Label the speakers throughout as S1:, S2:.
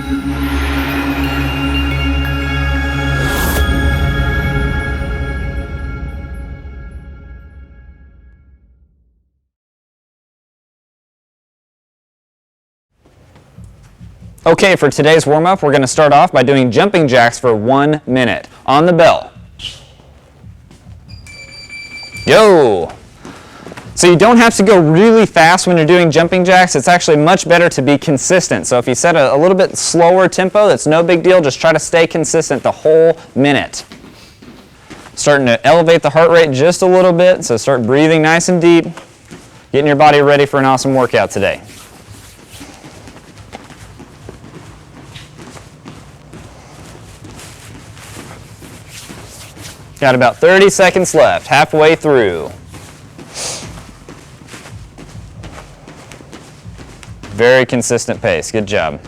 S1: Okay, for today's warm-up, we're going to start off by doing jumping jacks for 1 minute. On the bell. Yo! So you don't have to go really fast when you're doing jumping jacks. It's actually much better to be consistent. So if you set a little bit slower tempo, that's no big deal. Just try to stay consistent the whole minute. Starting to elevate the heart rate just a little bit, so start breathing nice and deep. Getting your body ready for an awesome workout today. Got about 30 seconds left, halfway through. Very consistent pace, good job.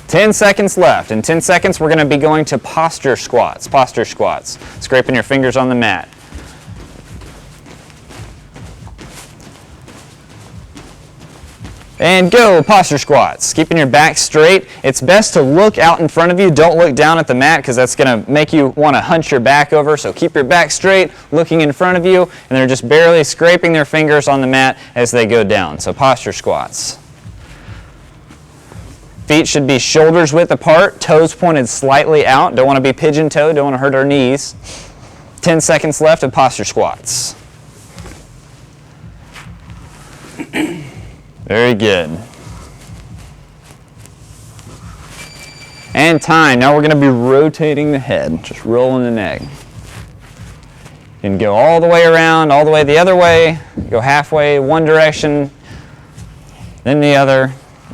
S1: Ten seconds left. In 10 seconds, we're going to be going to posture squats. Posture squats, scraping your fingers on the mat. And go, posture squats. Keeping your back straight. It's best to look out in front of you. Don't look down at the mat because that's going to make you want to hunch your back over. So keep your back straight, looking in front of you, and they're just barely scraping their fingers on the mat as they go down. So posture squats. Feet should be shoulders width apart, toes pointed slightly out. Don't want to be pigeon-toed, don't want to hurt our knees. 10 seconds left of posture squats. Very good. And time. Now we're going to be rotating the head, just rolling the neck. You can go all the way around, all the way the other way, go halfway, one direction, then the other.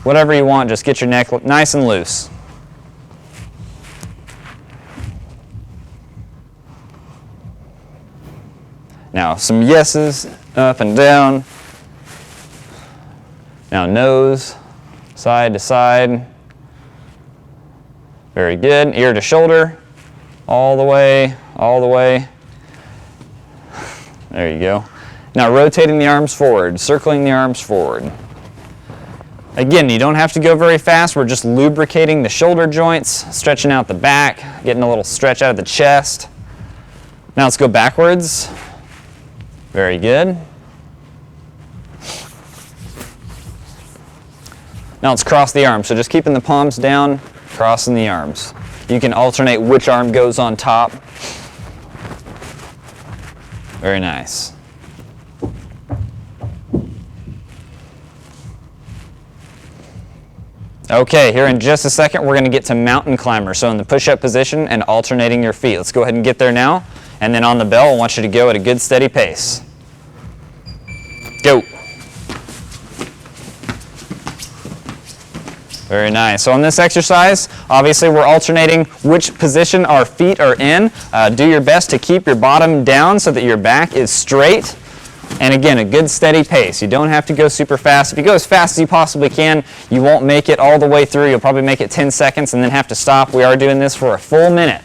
S1: Whatever you want, just get your neck nice and loose. Now some yeses, up and down. Now nose, side to side. Very good. Ear to shoulder, all the way, all the way. There you go. Now rotating the arms forward, circling the arms forward. Again, you don't have to go very fast. We're just lubricating the shoulder joints, stretching out the back, getting a little stretch out of the chest. Now let's go backwards. Very good. Now let's cross the arms. So just keeping the palms down, crossing the arms. You can alternate which arm goes on top. Very nice. Okay, here in just a second, we're going to get to mountain climber. So in the push-up position and alternating your feet. Let's go ahead and get there now. And then on the bell, I want you to go at a good steady pace. Go. Very nice. So on this exercise, obviously we're alternating which position our feet are in. Do your best to keep your bottom down so that your back is straight. And again, a good steady pace. You don't have to go super fast. If you go as fast as you possibly can, you won't make it all the way through. You'll probably make it 10 seconds and then have to stop. We are doing this for a full minute.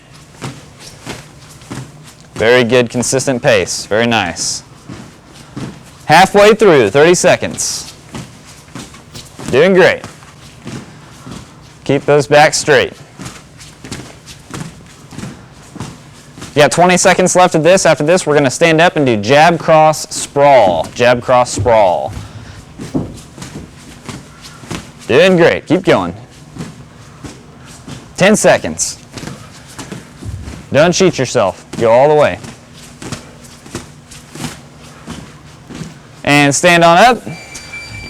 S1: Very good, consistent pace. Very nice. Halfway through, 30 seconds. Doing great. Keep those back straight. You got 20 seconds left of this. After this, we're going to stand up and do jab, cross, sprawl. Jab, cross, sprawl. Doing great. Keep going. 10 seconds. Don't cheat yourself. Go all the way. And stand on up.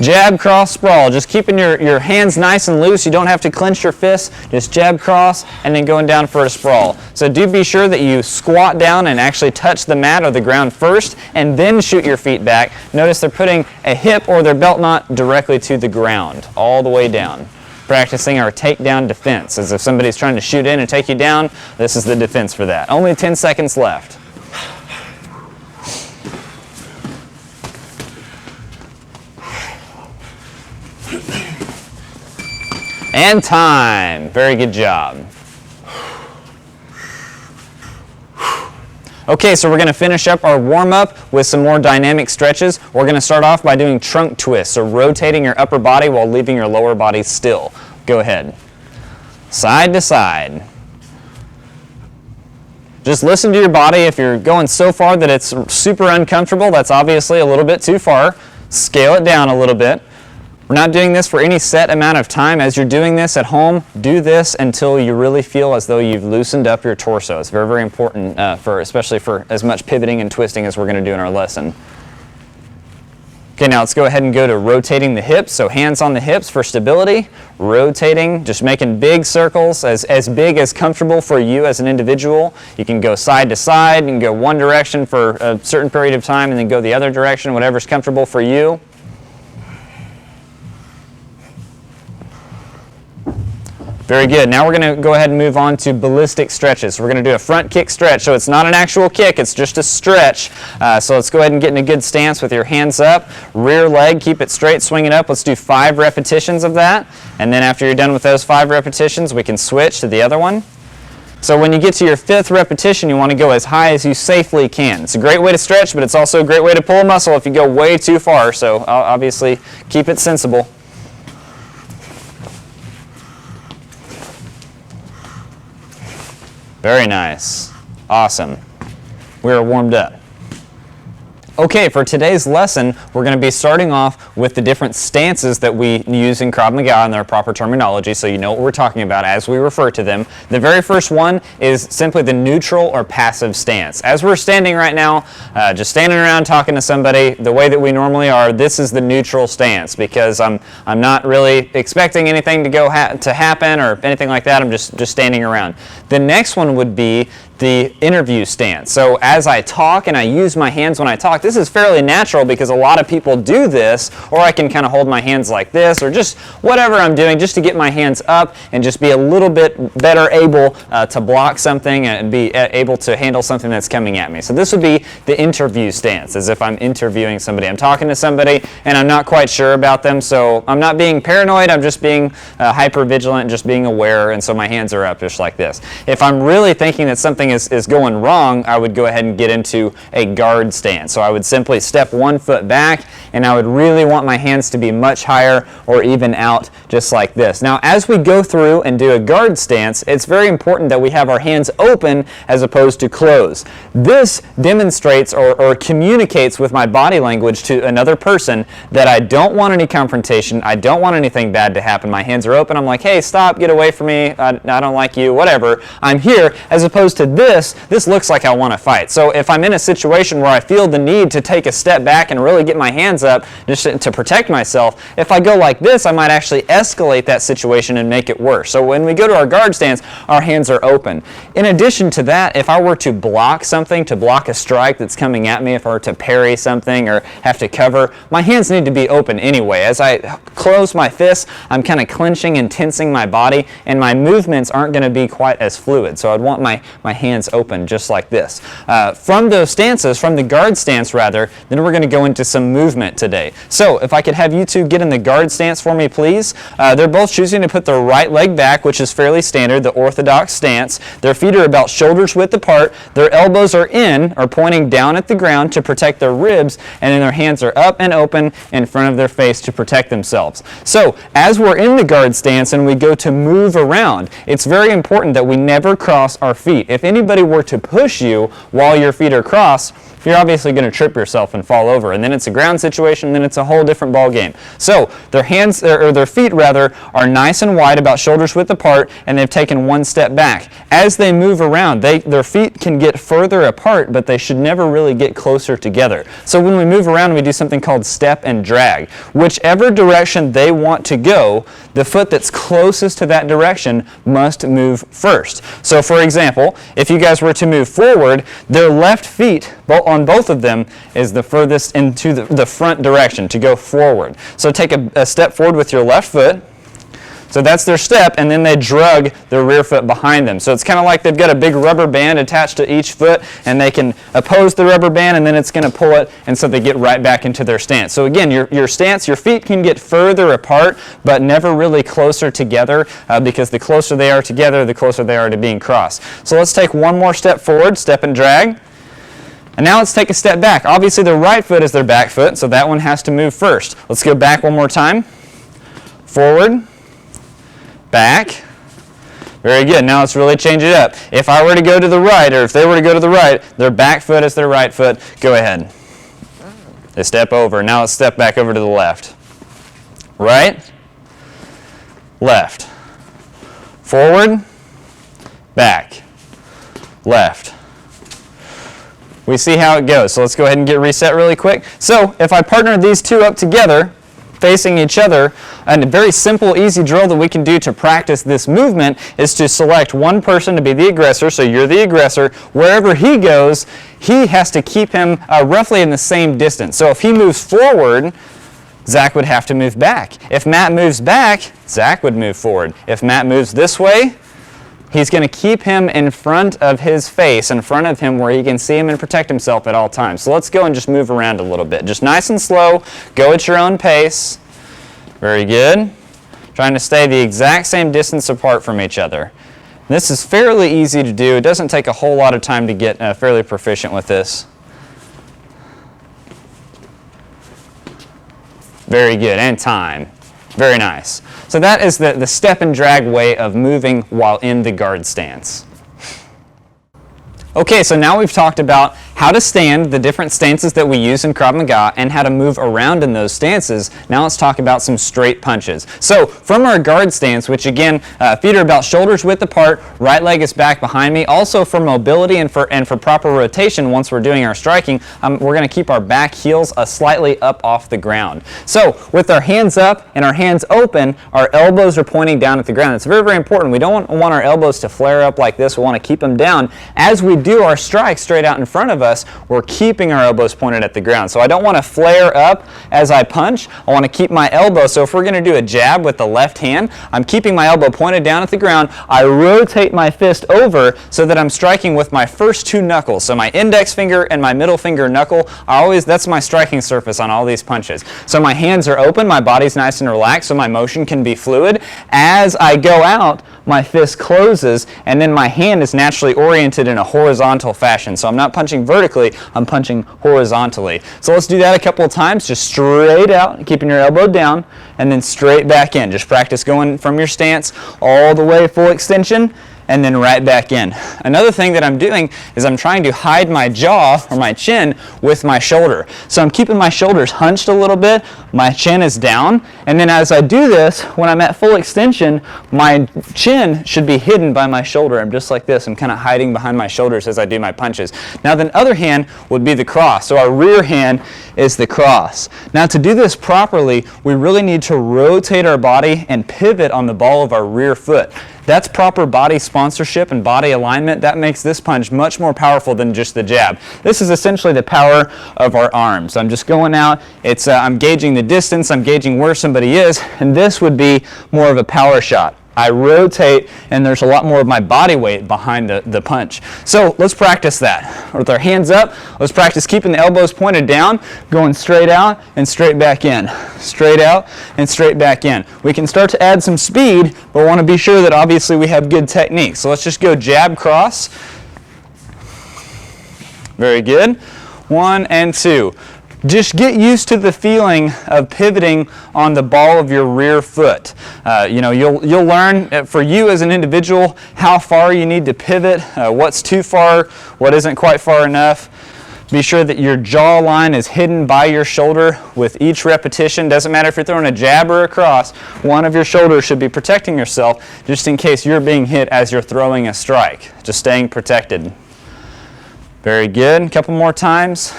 S1: Jab, cross, sprawl. Just keeping your hands nice and loose. You don't have to clench your fists. Just jab, cross, and then going down for a sprawl. So do be sure that you squat down and actually touch the mat or the ground first, and then shoot your feet back. Notice they're putting a hip or their belt knot directly to the ground, all the way down. Practicing our takedown defense. As if somebody's trying to shoot in and take you down, this is the defense for that. Only 10 seconds left. And time. Very good job. Okay, so we're going to finish up our warm-up with some more dynamic stretches. We're going to start off by doing trunk twists, so rotating your upper body while leaving your lower body still. Go ahead. Side to side. Just listen to your body. If you're going so far that it's super uncomfortable, that's obviously a little bit too far. Scale it down a little bit. We're not doing this for any set amount of time. As you're doing this at home, do this until you really feel as though you've loosened up your torso. It's very, very important, especially for as much pivoting and twisting as we're going to do in our lesson. Okay, now let's go ahead and go to rotating the hips. So hands on the hips for stability. Rotating, just making big circles, as big as comfortable for you as an individual. You can go side to side, you can go one direction for a certain period of time and then go the other direction, whatever's comfortable for you. Very good. Now we're going to go ahead and move on to ballistic stretches. So we're going to do a front kick stretch. So it's not an actual kick, it's just a stretch. So let's go ahead and get in a good stance with your hands up. Rear leg, keep it straight, swing it up. Let's do 5 repetitions of that. And then after you're done with those 5 repetitions, we can switch to the other one. So when you get to your 5th repetition, you want to go as high as you safely can. It's a great way to stretch, but it's also a great way to pull a muscle if you go way too far. So obviously keep it sensible. Very nice. Awesome. We are warmed up. Okay, for today's lesson, we're going to be starting off with the different stances that we use in Krav Maga and their proper terminology, so you know what we're talking about as we refer to them. The very first one is simply the neutral or passive stance. As we're standing right now, just standing around talking to somebody the way that we normally are, this is the neutral stance because I'm not really expecting anything to to happen or anything like that. I'm just standing around. The next one would be the interview stance. So as I talk and I use my hands when I talk, this is fairly natural because a lot of people do this, or I can kind of hold my hands like this, or just whatever I'm doing just to get my hands up and just be a little bit better able to block something and be able to handle something that's coming at me. So this would be the interview stance, as if I'm interviewing somebody. I'm talking to somebody and I'm not quite sure about them, so I'm not being paranoid, I'm just being hyper vigilant, just being aware, and so my hands are up just like this. If I'm really thinking that something is going wrong, I would go ahead and get into a guard stance. So I would simply step one foot back, and I would really want my hands to be much higher or even out just like this. Now, as we go through and do a guard stance, it's very important that we have our hands open as opposed to closed. This demonstrates or communicates with my body language to another person that I don't want any confrontation, I don't want anything bad to happen. My hands are open, I'm like, hey, stop, get away from me, I don't like you, whatever. I'm here, as opposed to this looks like I want to fight. So if I'm in a situation where I feel the need to take a step back and really get my hands up just to protect myself, if I go like this, I might actually escalate that situation and make it worse. So when we go to our guard stance, our hands are open. In addition to that, if I were to block something, to block a strike that's coming at me, if I were to parry something or have to cover, my hands need to be open anyway. As I close my fists, I'm kind of clenching and tensing my body, and my movements aren't going to be quite as fluid. So I'd want my hands open just like this. From those stances, from the guard stance rather, then we're going to go into some movement today. So if I could have you two get in the guard stance for me, please. They're both choosing to put their right leg back, which is fairly standard, the orthodox stance. Their feet are about shoulders width apart. Their elbows are pointing down at the ground to protect their ribs, and then their hands are up and open in front of their face to protect themselves. So as we're in the guard stance and we go to move around, it's very important that we never cross our feet. If anybody were to push you while your feet are crossed, you're obviously going to trip yourself and fall over, and then it's a ground situation, then it's a whole different ball game. So their hands, or their feet rather, are nice and wide, about shoulders width apart, and they've taken one step back. As they move around, their feet can get further apart, but they should never really get closer together. So when we move around, we do something called step and drag. Whichever direction they want to go, the foot that's closest to that direction must move first. So for example, if you guys were to move forward, their left feet, on both of them, is the furthest into the front direction, to go forward. So take a step forward with your left foot. So that's their step, and then they drug their rear foot behind them. So it's kind of like they've got a big rubber band attached to each foot, and they can oppose the rubber band, and then it's going to pull it, and so they get right back into their stance. So again, your stance, your feet can get further apart, but never really closer together, because the closer they are together, the closer they are to being crossed. So let's take one more step forward, step and drag. And now let's take a step back. Obviously the right foot is their back foot, so that one has to move first. Let's go back one more time. Forward, back. Very good. Now let's really change it up. If I were to go to the right, or if they were to go to the right, their back foot is their right foot. Go ahead. They step over. Now let's step back over to the left. Right, left. Forward, back, left. We see how it goes. So let's go ahead and get reset really quick. So if I partner these two up together, facing each other, and a very simple, easy drill that we can do to practice this movement is to select one person to be the aggressor. So you're the aggressor. Wherever he goes, he has to keep him roughly in the same distance. So if he moves forward, Zach would have to move back. If Matt moves back, Zach would move forward. If Matt moves this way, he's going to keep him in front of his face, in front of him where he can see him and protect himself at all times. So let's go and just move around a little bit. Just nice and slow. Go at your own pace. Very good. Trying to stay the exact same distance apart from each other. This is fairly easy to do. It doesn't take a whole lot of time to get fairly proficient with this. Very good. And time. Very nice. So that is the step and drag way of moving while in the guard stance. Okay, so now we've talked about how to stand, the different stances that we use in Krav Maga, and how to move around in those stances. Now let's talk about some straight punches. So from our guard stance, which again, feet are about shoulders width apart, right leg is back behind me. Also for mobility and for proper rotation, once we're doing our striking, we're going to keep our back heels slightly up off the ground. So with our hands up and our hands open, our elbows are pointing down at the ground. It's very, very important. We don't want our elbows to flare up like this. We want to keep them down. As we do our strike straight out in front of us, we're keeping our elbows pointed at the ground. So I don't want to flare up as I punch. I want to keep my elbow. So if we're going to do a jab with the left hand, I'm keeping my elbow pointed down at the ground. I rotate my fist over so that I'm striking with my first two knuckles. So my index finger and my middle finger knuckle, that's my striking surface on all these punches. So my hands are open, my body's nice and relaxed, so my motion can be fluid. As I go out, my fist closes, and then my hand is naturally oriented in a horizontal fashion. So I'm not punching vertically, I'm punching horizontally. So let's do that a couple of times, just straight out, keeping your elbow down, and then straight back in. Just practice going from your stance all the way full extension, and then right back in. Another thing that I'm doing is I'm trying to hide my jaw or my chin with my shoulder. So I'm keeping my shoulders hunched a little bit, my chin is down, and then as I do this, when I'm at full extension, my chin should be hidden by my shoulder. I'm just like this. I'm kind of hiding behind my shoulders as I do my punches. Now the other hand would be the cross. So our rear hand is the cross. Now to do this properly, we really need to rotate our body and pivot on the ball of our rear foot. That's proper body sponsorship and body alignment. That makes this punch much more powerful than just the jab. This is essentially the power of our arms. I'm just going out, I'm gauging the distance, I'm gauging where somebody is, and this would be more of a power shot. I rotate, and there's a lot more of my body weight behind the punch. So let's practice that. With our hands up, let's practice keeping the elbows pointed down, going straight out and straight back in. Straight out and straight back in. We can start to add some speed, but want to be sure that obviously we have good technique. So let's just go jab, cross. Very good. 1 and 2. Just get used to the feeling of pivoting on the ball of your rear foot. You'll learn for you as an individual how far you need to pivot, what's too far, what isn't quite far enough. Be sure that your jaw line is hidden by your shoulder with each repetition. Doesn't matter if you're throwing a jab or a cross, one of your shoulders should be protecting yourself just in case you're being hit as you're throwing a strike. Just staying protected. Very good. A couple more times.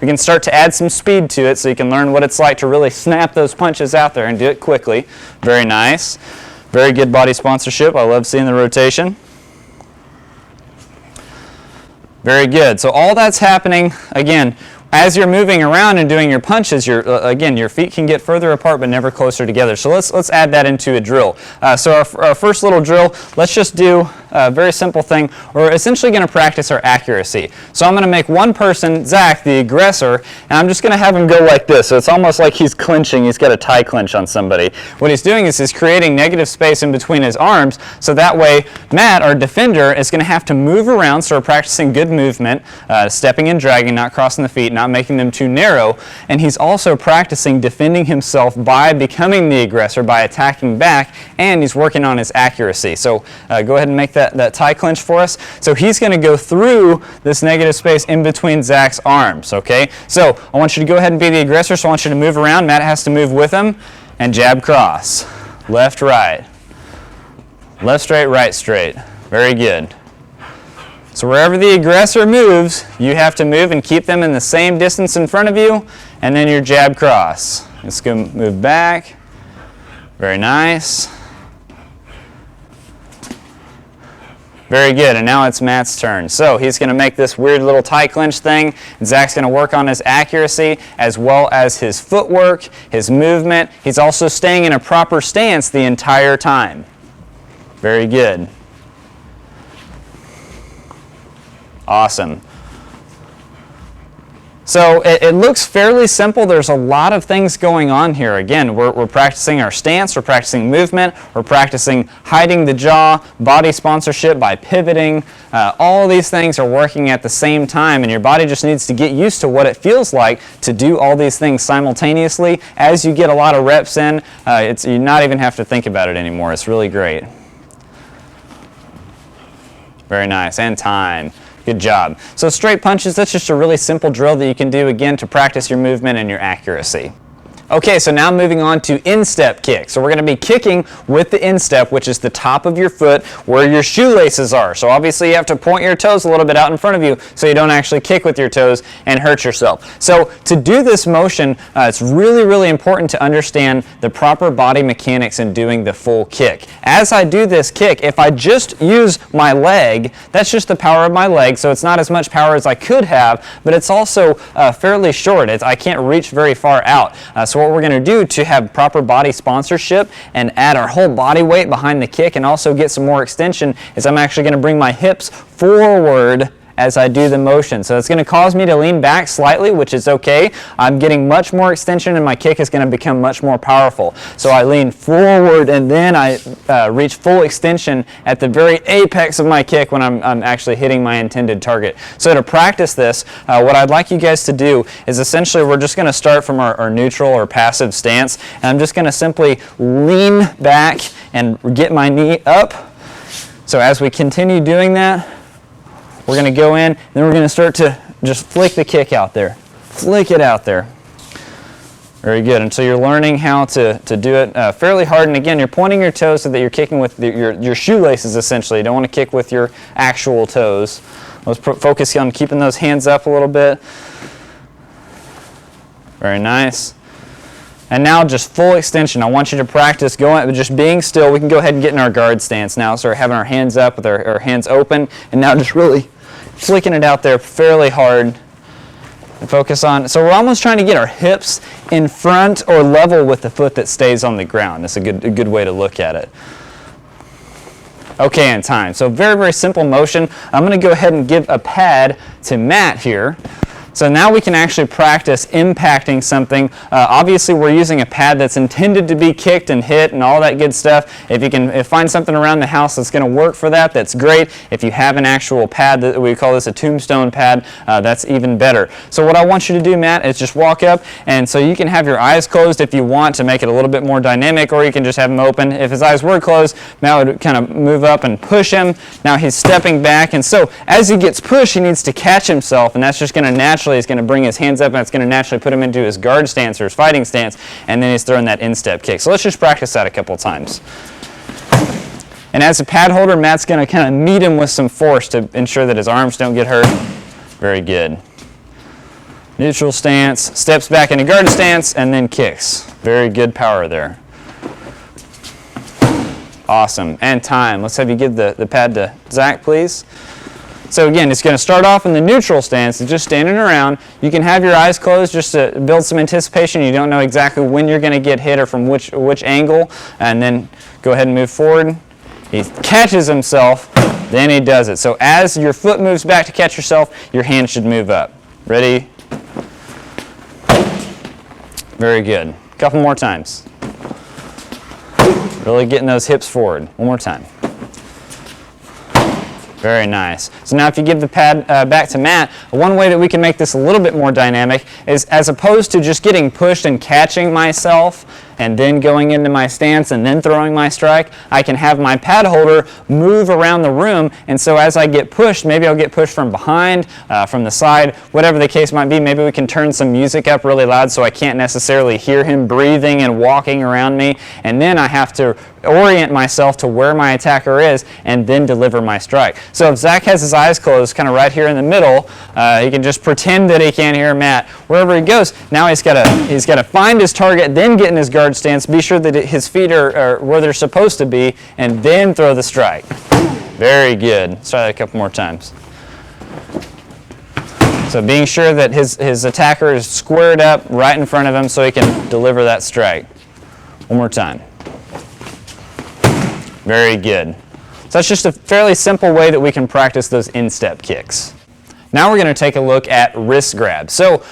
S1: We can start to add some speed to it so you can learn what it's like to really snap those punches out there and do it quickly. Very nice. Very good body sponsorship. I love seeing the rotation. Very good. So all that's happening, again, as you're moving around and doing your punches, your feet can get further apart but never closer together. So let's add that into a drill. So our first little drill, let's just do very simple thing. We're essentially going to practice our accuracy. So I'm going to make one person, Zach, the aggressor, and I'm just going to have him go like this. So it's almost like he's clinching. He's got a tie clinch on somebody. What he's doing is he's creating negative space in between his arms, so that way Matt, our defender, is going to have to move around. So we're practicing good movement, stepping and dragging, not crossing the feet, not making them too narrow. And he's also practicing defending himself by becoming the aggressor, by attacking back, and he's working on his accuracy. So go ahead and make that tie clinch for us. So he's going to go through this negative space in between Zach's arms, okay? So I want you to go ahead and be the aggressor, so I want you to move around. Matt has to move with him, and jab cross. Left, right. Left straight, right straight. Very good. So wherever the aggressor moves, you have to move and keep them in the same distance in front of you, and then your jab cross. Let's go move back. Very nice. Very good, and now it's Matt's turn. So he's going to make this weird little tie clinch thing. Zach's going to work on his accuracy as well as his footwork, his movement. He's also staying in a proper stance the entire time. Very good. Awesome. So it looks fairly simple. There's a lot of things going on here. Again, we're practicing our stance, we're practicing movement, we're practicing hiding the jaw, body sponsorship by pivoting. All of these things are working at the same time, and your body just needs to get used to what it feels like to do all these things simultaneously. As you get a lot of reps in, you not even have to think about it anymore. It's really great. Very nice, and time. Good job. So straight punches, that's just a really simple drill that you can do, again, to practice your movement and your accuracy. Okay, so now moving on to instep kick. So we're going to be kicking with the instep, which is the top of your foot where your shoelaces are. So obviously you have to point your toes a little bit out in front of you so you don't actually kick with your toes and hurt yourself. So to do this motion, it's really, really important to understand the proper body mechanics in doing the full kick. As I do this kick, if I just use my leg, that's just the power of my leg, so it's not as much power as I could have, but it's also fairly short. I can't reach very far out. So what we're going to do to have proper body sponsorship and add our whole body weight behind the kick and also get some more extension is I'm actually going to bring my hips forward as I do the motion. So it's going to cause me to lean back slightly, which is okay. I'm getting much more extension and my kick is going to become much more powerful. So I lean forward and then I reach full extension at the very apex of my kick when I'm actually hitting my intended target. So to practice this, what I'd like you guys to do is essentially we're just going to start from our neutral or passive stance, and I'm just going to simply lean back and get my knee up. So as we continue doing that, we're going to go in, and then we're going to start to just flick the kick out there. Flick it out there. Very good. And so you're learning how to do it fairly hard. And again, you're pointing your toes so that you're kicking with your shoelaces, essentially. You don't want to kick with your actual toes. Let's focus on keeping those hands up a little bit. Very nice. And now just full extension. I want you to practice going, just being still. We can go ahead and get in our guard stance now. So we're having our hands up with our hands open. And now just really flicking it out there fairly hard. And focus on, so we're almost trying to get our hips in front or level with the foot that stays on the ground. That's a good way to look at it. Okay, and time. So very, very simple motion. I'm going to go ahead and give a pad to Matt here. So now we can actually practice impacting something. Obviously, we're using a pad that's intended to be kicked and hit and all that good stuff. If you can find something around the house that's going to work for that, that's great. If you have an actual pad, that we call this a tombstone pad, that's even better. So what I want you to do, Matt, is just walk up, and so you can have your eyes closed if you want to make it a little bit more dynamic, or you can just have them open. If his eyes were closed, Matt would kind of move up and push him. Now he's stepping back, and so as he gets pushed, he needs to catch himself, and that's just going to naturally, he's going to bring his hands up, and it's going to naturally put him into his guard stance or his fighting stance, and then he's throwing that instep kick. So let's just practice that a couple times. And as a pad holder, Matt's going to kind of meet him with some force to ensure that his arms don't get hurt. Very good. Neutral stance, steps back into guard stance, and then kicks. Very good power there. Awesome. And time. Let's have you give the pad to Zach, please. So again, it's going to start off in the neutral stance, just standing around. You can have your eyes closed just to build some anticipation. You don't know exactly when you're going to get hit or from which angle, and then go ahead and move forward. he catches himself, then he does it. So as your foot moves back to catch yourself, your hand should move up. Ready? Very good. A couple more times. Really getting those hips forward. One more time. Very nice. So now if you give the pad back to Matt, one way that we can make this a little bit more dynamic is, as opposed to just getting pushed and catching myself and then going into my stance and then throwing my strike, I can have my pad holder move around the room, and so as I get pushed, maybe I'll get pushed from behind, from the side, whatever the case might be. Maybe we can turn some music up really loud so I can't necessarily hear him breathing and walking around me, and then I have to orient myself to where my attacker is and then deliver my strike. So if Zach has his eyes closed, kind of right here in the middle, he can just pretend that he can't hear Matt. Wherever he goes, now he's got to find his target, then get in his guard stance, be sure that his feet are where they're supposed to be, and then throw the strike. Very good. Let's try that a couple more times. So being sure that his attacker is squared up right in front of him so he can deliver that strike. One more time. Very good. So that's just a fairly simple way that we can practice those instep kicks. Now we're going to take a look at wrist grab. So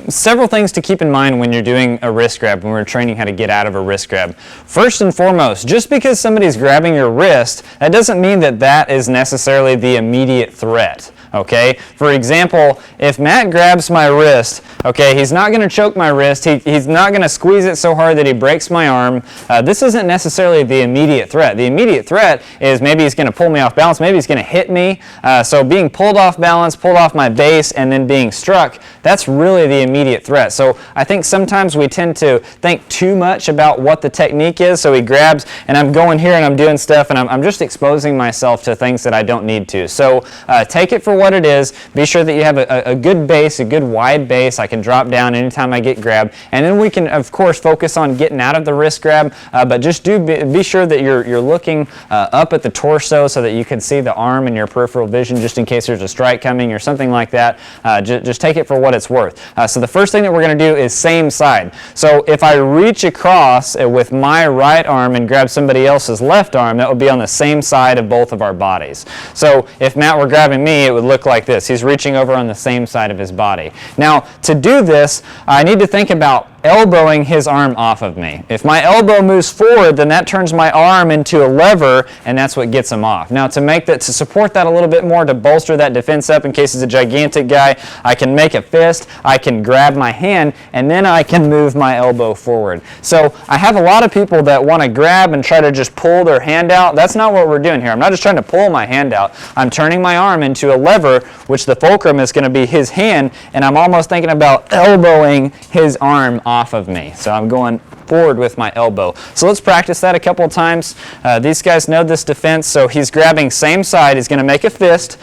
S1: several things to keep in mind when you're doing a wrist grab, when we're training how to get out of a wrist grab. First and foremost, just because somebody's grabbing your wrist, that doesn't mean that that is necessarily the immediate threat. Okay, for example, if Matt grabs my wrist, okay, he's not going to choke my wrist, he's not going to squeeze it so hard that he breaks my arm. This isn't necessarily the immediate threat. The immediate threat is maybe he's going to pull me off balance, maybe he's going to hit me. So being pulled off balance, pulled off my base, and then being struck, that's really the immediate threat. So I think sometimes we tend to think too much about what the technique is. So he grabs, and I'm going here and I'm doing stuff, and I'm just exposing myself to things that I don't need to. So take it for what it is. Be sure that you have a good base, a good wide base. I can drop down anytime I get grabbed, and then we can of course focus on getting out of the wrist grab, but just be sure that you're looking up at the torso so that you can see the arm in your peripheral vision, just in case there's a strike coming or something like that. Just take it for what it's worth. So the first thing that we're going to do is same side. So if I reach across with my right arm and grab somebody else's left arm, that would be on the same side of both of our bodies. So if Matt were grabbing me, it would look like this. He's reaching over on the same side of his body. Now, to do this, I need to think about elbowing his arm off of me. If my elbow moves forward, then that turns my arm into a lever, and that's what gets him off. Now, to support that a little bit more, to bolster that defense up in case he's a gigantic guy, I can make a fist, I can grab my hand, and then I can move my elbow forward. So I have a lot of people that want to grab and try to just pull their hand out. That's not what we're doing here. I'm not just trying to pull my hand out. I'm turning my arm into a lever, which the fulcrum is going to be his hand, and I'm almost thinking about elbowing his arm off of me. So I'm going forward with my elbow. So let's practice that a couple of times. These guys know this defense, so he's grabbing same side. He's going to make a fist.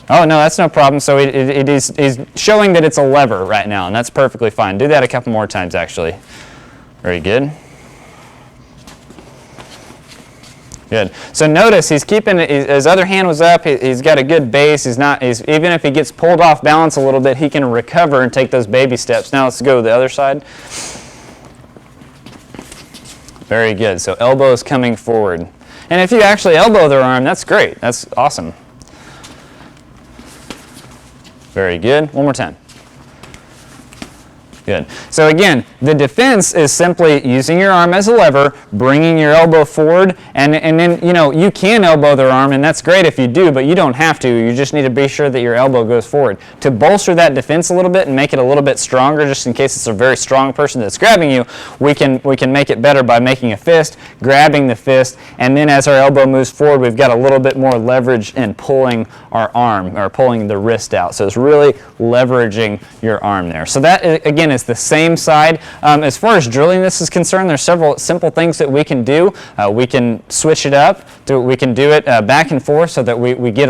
S1: Oh, no, that's no problem. So he's showing that it's a lever right now, and that's perfectly fine. Do that a couple more times, actually. Very good. Good. So notice he's keeping his other hand was up. He's got a good base. Even if he gets pulled off balance a little bit, he can recover and take those baby steps. Now let's go to the other side. Very good. So elbow is coming forward. And if you actually elbow their arm, that's great. That's awesome. Very good. One more time. Good. So again, the defense is simply using your arm as a lever, bringing your elbow forward, and then, you can elbow their arm, and that's great if you do, but you don't have to. You just need to be sure that your elbow goes forward. To bolster that defense a little bit and make it a little bit stronger, just in case it's a very strong person that's grabbing you, we can make it better by making a fist, grabbing the fist, and then as our elbow moves forward, we've got a little bit more leverage in pulling our arm, or pulling the wrist out. So it's really leveraging your arm there. So that, again, is the same side. As far as drilling this is concerned, there's several simple things that we can do. We can switch it up. We can do it back and forth so that we get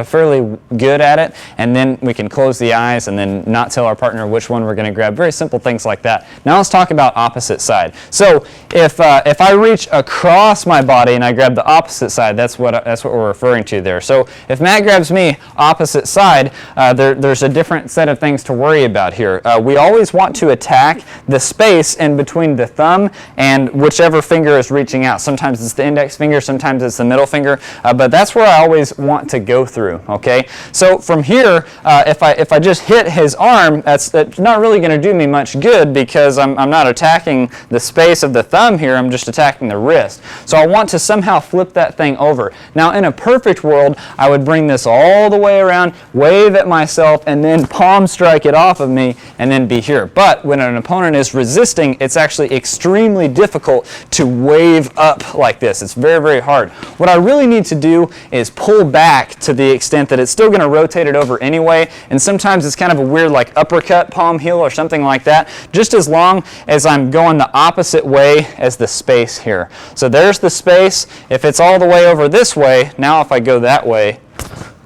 S1: fairly good at it, and then we can close the eyes and then not tell our partner which one we're going to grab. Very simple things like that. Now let's talk about opposite side. So if I reach across my body and I grab the opposite side, that's what we're referring to there. So if Matt grabs me opposite side, there's a different set of things to worry about here. We always always want to attack the space in between the thumb and whichever finger is reaching out. Sometimes it's the index finger, sometimes it's the middle finger, but that's where I always want to go through, okay? So from here, if I just hit his arm, that's not really going to do me much good because I'm not attacking the space of the thumb here, I'm just attacking the wrist. So I want to somehow flip that thing over. Now in a perfect world, I would bring this all the way around, wave at myself, and then palm strike it off of me, and then be here. But when an opponent is resisting, it's actually extremely difficult to wave up like this. It's very, very hard. What I really need to do is pull back to the extent that it's still going to rotate it over anyway, and sometimes it's kind of a weird like uppercut palm heel or something like that, just as long as I'm going the opposite way as the space here. So there's the space. If it's all the way over this way, now if I go that way,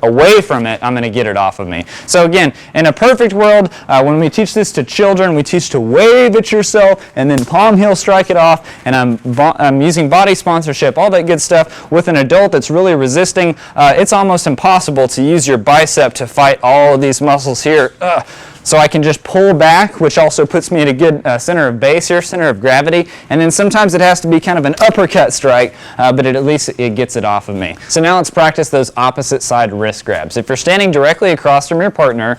S1: away from it, I'm going to get it off of me. So again, in a perfect world, when we teach this to children, we teach to wave at yourself and then palm heel strike it off, and I'm using body sponsorship, all that good stuff. With an adult that's really resisting, it's almost impossible to use your bicep to fight all of these muscles here. So I can just pull back, which also puts me at a good center of base here, center of gravity, and then sometimes it has to be kind of an uppercut strike, but at least it gets it off of me. So now let's practice those opposite side wrist grabs. If you're standing directly across from your partner,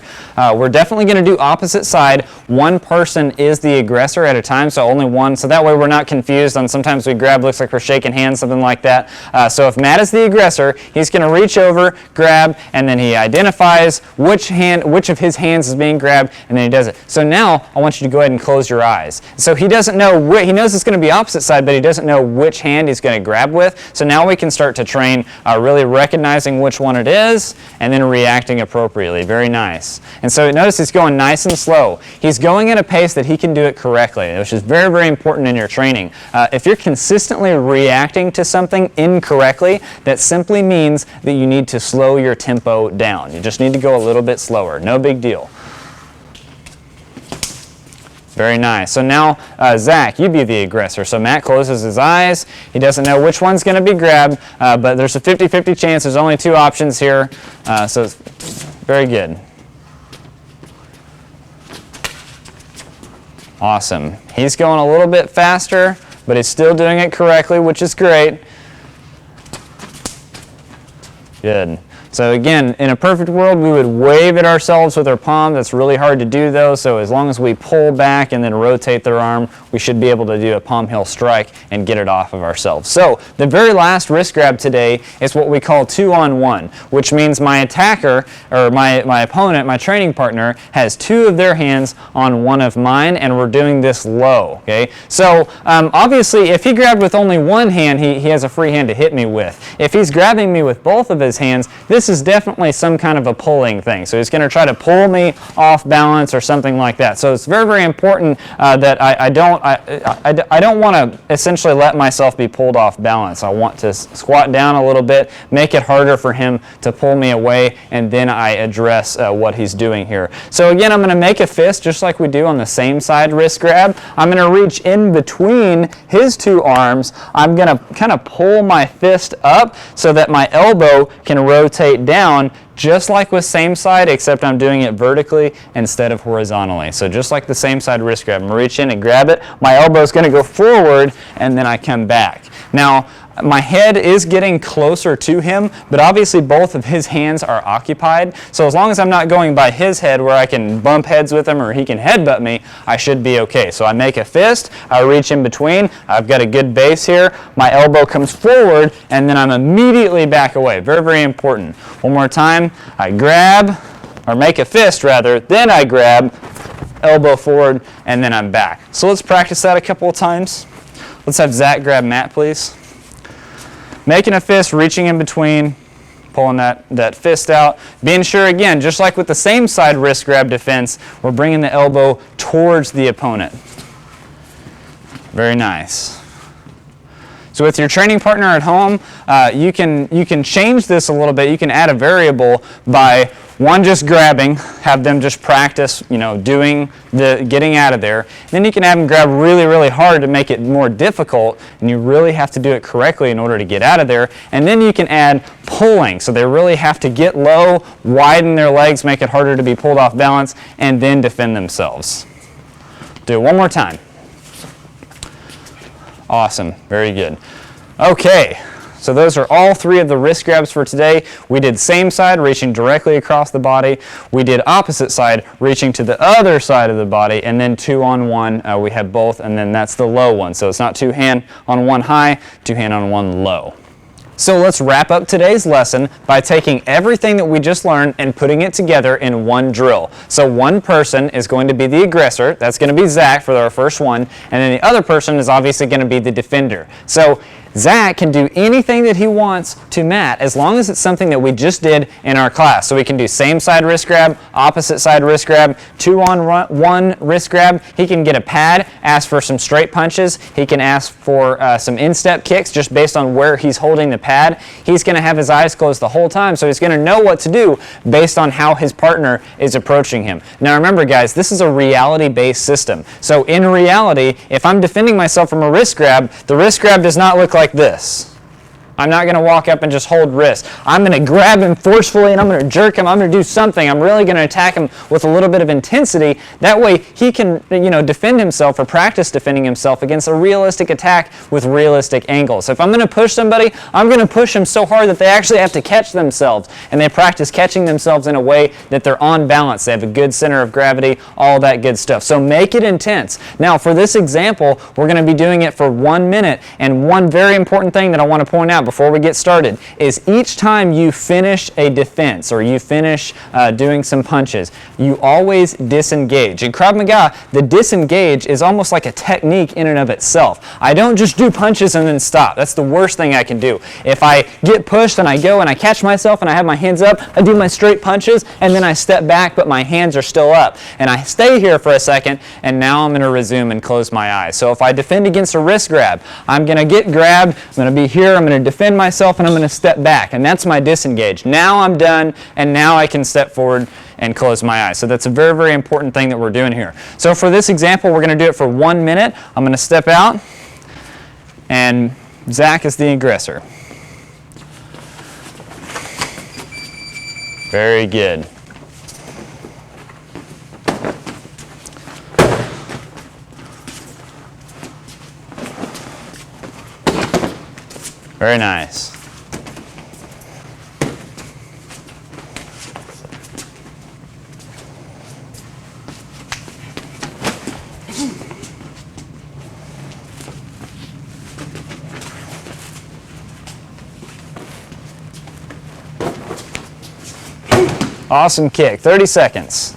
S1: we're definitely going to do opposite side. One person is the aggressor at a time, so only one, so that way we're not confused on sometimes we grab, looks like we're shaking hands, something like that. So if Matt is the aggressor, he's going to reach over, grab, and then he identifies which of his hands is being grabbed, and then he does it. So now I want you to go ahead and close your eyes. So he doesn't know, he knows it's going to be opposite side, but he doesn't know which hand he's going to grab with. So now we can start to train really recognizing which one it is and then reacting appropriately. Very nice. And so notice he's going nice and slow. He's going at a pace that he can do it correctly, which is very, very important in your training. If you're consistently reacting to something incorrectly, that simply means that you need to slow your tempo down. You just need to go a little bit slower. No big deal. Very nice. So now, Zach, you be the aggressor. So Matt closes his eyes. He doesn't know which one's going to be grabbed, but there's a 50-50 chance. There's only two options here, so it's very good. Awesome. He's going a little bit faster, but he's still doing it correctly, which is great. Good. So again, in a perfect world, we would wave at ourselves with our palm. That's really hard to do though, so as long as we pull back and then rotate their arm, we should be able to do a palm heel strike and get it off of ourselves. So the very last wrist grab today is what we call 2-on-1, which means my attacker, or my opponent, my training partner, has two of their hands on one of mine, and we're doing this low, okay? So obviously, if he grabbed with only one hand, he has a free hand to hit me with. If he's grabbing me with both of his hands, this is definitely some kind of a pulling thing. So he's going to try to pull me off balance or something like that. So it's very, very important that I don't want to essentially let myself be pulled off balance. I want to squat down a little bit, make it harder for him to pull me away, and then I address what he's doing here. So again, I'm going to make a fist just like we do on the same side wrist grab. I'm going to reach in between his two arms. I'm going to kind of pull my fist up so that my elbow can rotate down, just like with same side, except I'm doing it vertically instead of horizontally. So just like the same side wrist grab, I'm going to reach in and grab it. My elbow is going to go forward, and then I come back. Now, my head is getting closer to him, but obviously both of his hands are occupied. So as long as I'm not going by his head where I can bump heads with him or he can headbutt me, I should be okay. So I make a fist, I reach in between, I've got a good base here, my elbow comes forward, and then I'm immediately back away. Very, very important. One more time, I grab, or make a fist rather, then I grab, elbow forward, and then I'm back. So let's practice that a couple of times. Let's have Zach grab Matt, please. Making a fist, reaching in between, pulling that fist out. Being sure, again, just like with the same side wrist grab defense, we're bringing the elbow towards the opponent. Very nice. So with your training partner at home, you can change this a little bit. You can add a variable by one, just grabbing, have them just practice, doing the getting out of there. Then you can have them grab really, really hard to make it more difficult, and you really have to do it correctly in order to get out of there. And then you can add pulling, so they really have to get low, widen their legs, make it harder to be pulled off balance, and then defend themselves. Do it one more time. Awesome, very good. Okay, so those are all 3 of the wrist grabs for today. We did same side, reaching directly across the body. We did opposite side, reaching to the other side of the body, and then 2 on 1. We have both, and then that's the low one. So it's not 2 hand on 1 high, 2 hand on 1 low. So let's wrap up today's lesson by taking everything that we just learned and putting it together in one drill. So one person is going to be the aggressor. That's going to be Zach for our first one. And then the other person is obviously going to be the defender. So Zach can do anything that he wants to Matt as long as it's something that we just did in our class. So we can do same side wrist grab, opposite side wrist grab, 2 on 1 wrist grab. He can get a pad, ask for some straight punches. He can ask for some instep kicks just based on where he's holding the pad. He's going to have his eyes closed the whole time, so he's going to know what to do based on how his partner is approaching him. Now remember guys, this is a reality-based system. So in reality, if I'm defending myself from a wrist grab, the wrist grab does not look like this. I'm not going to walk up and just hold wrist. I'm going to grab him forcefully and I'm going to jerk him. I'm going to do something. I'm really going to attack him with a little bit of intensity. That way he can, defend himself or practice defending himself against a realistic attack with realistic angles. So if I'm going to push somebody, I'm going to push them so hard that they actually have to catch themselves, and they practice catching themselves in a way that they're on balance. They have a good center of gravity, all that good stuff. So make it intense. Now for this example, we're going to be doing it for 1 minute, and one very important thing that I want to point out before we get started is each time you finish a defense or you finish doing some punches, you always disengage. In Krav Maga, the disengage is almost like a technique in and of itself. I don't just do punches and then stop. That's the worst thing I can do. If I get pushed and I go and I catch myself and I have my hands up, I do my straight punches and then I step back but my hands are still up. And I stay here for a second and now I'm going to resume and close my eyes. So if I defend against a wrist grab, I'm going to get grabbed, I'm going to be here, I'm going to defend myself, and I'm going to step back, and that's my disengage. Now I'm done, and now I can step forward and close my eyes. So that's a very, very important thing that we're doing here. So for this example, we're going to do it for 1 minute. I'm going to step out, and Zach is the aggressor. Very good. Very nice. Awesome kick. 30 seconds.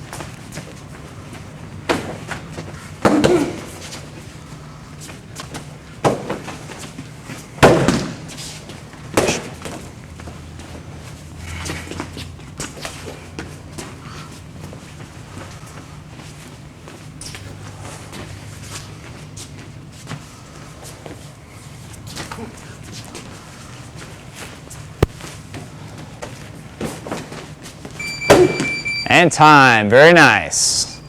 S1: And time. Very nice.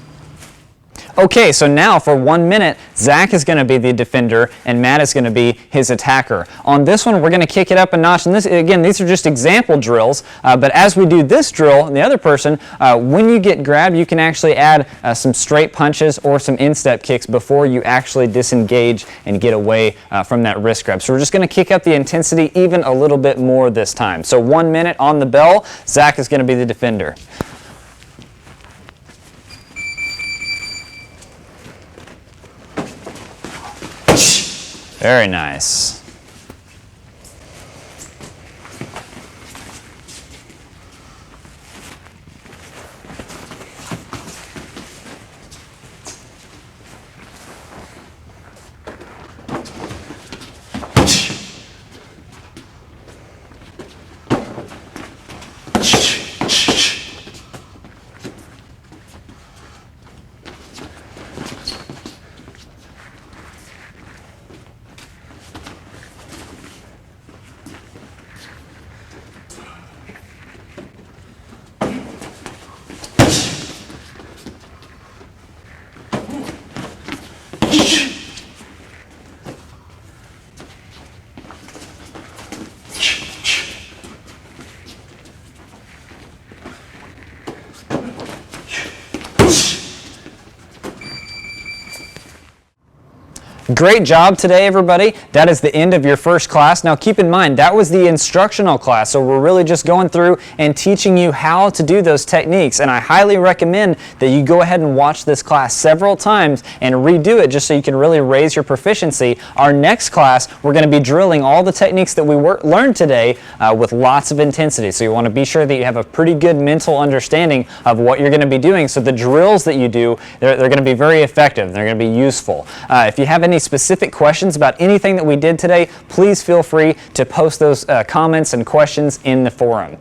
S1: Okay, so now for 1 minute, Zach is going to be the defender and Matt is going to be his attacker. On this one, we're going to kick it up a notch. And this, again, these are just example drills. But as we do this drill, and the other person, when you get grabbed, you can actually add some straight punches or some instep kicks before you actually disengage and get away from that wrist grab. So we're just going to kick up the intensity even a little bit more this time. So 1 minute on the bell, Zach is going to be the defender. Very nice. Great job today, everybody. That is the end of your first class. Now keep in mind, that was the instructional class, so we're really just going through and teaching you how to do those techniques, and I highly recommend that you go ahead and watch this class several times and redo it just so you can really raise your proficiency. Our next class, we're going to be drilling all the techniques that we learned today with lots of intensity, so you want to be sure that you have a pretty good mental understanding of what you're going to be doing, so the drills that you do, they're going to be very effective. They're going to be useful. If you have any specific questions about anything that we did today, please feel free to post those comments and questions in the forum.